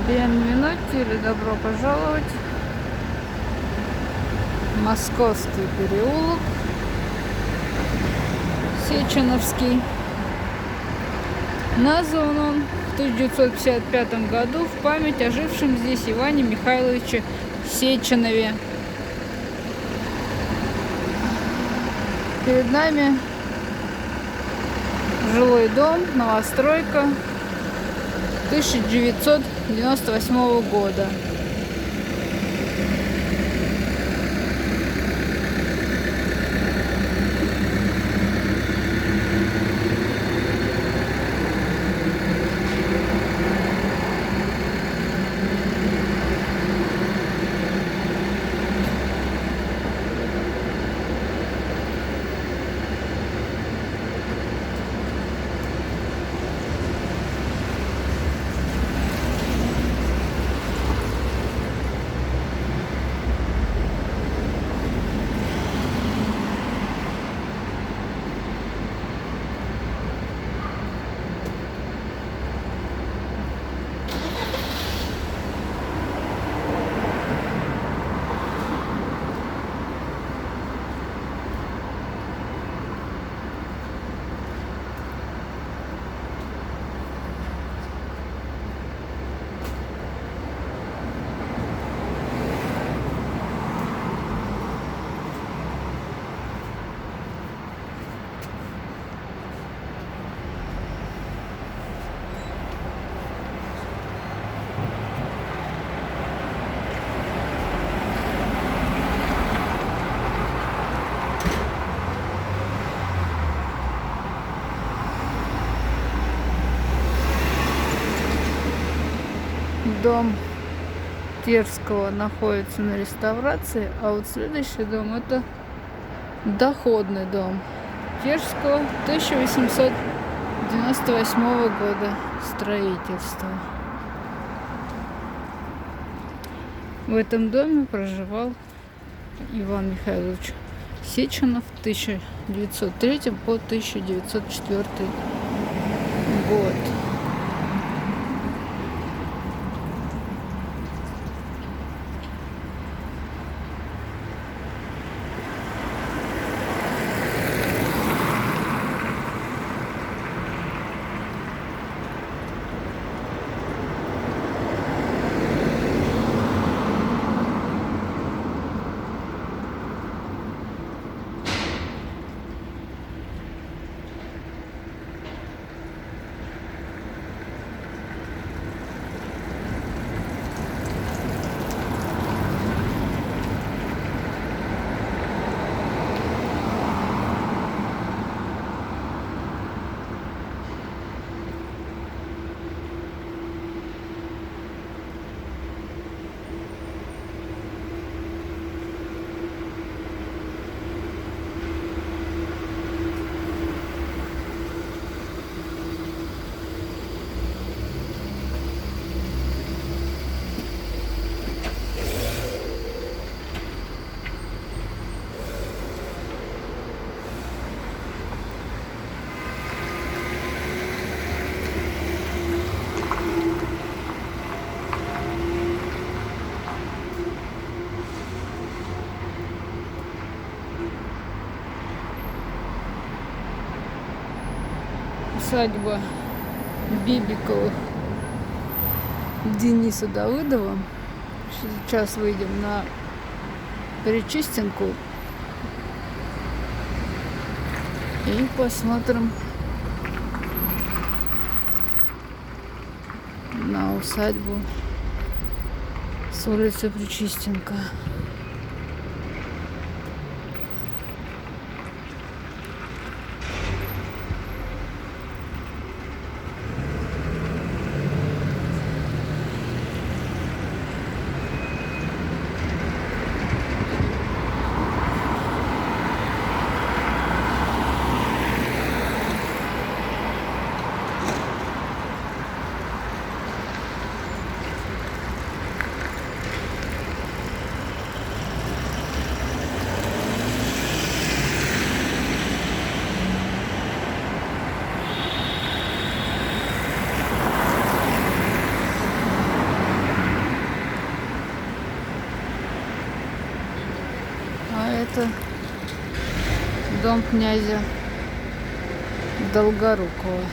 Бенвенути или добро пожаловать. Московский переулок, Сеченовский. Назван он в 1955 году в память о жившем здесь Иване Михайловиче Сеченове. Перед нами жилой дом, новостройка 1998 года. Дом Терского находится на реставрации, а вот следующий дом — это доходный дом Терского 1898 года строительства. В этом доме проживал Иван Михайлович Сеченов 1903 по 1904 год. Усадьба Бибиковых Дениса Давыдова. Сейчас выйдем на Причистенку и посмотрим на усадьбу с улицы Причистенка. дом князя Долгорукова.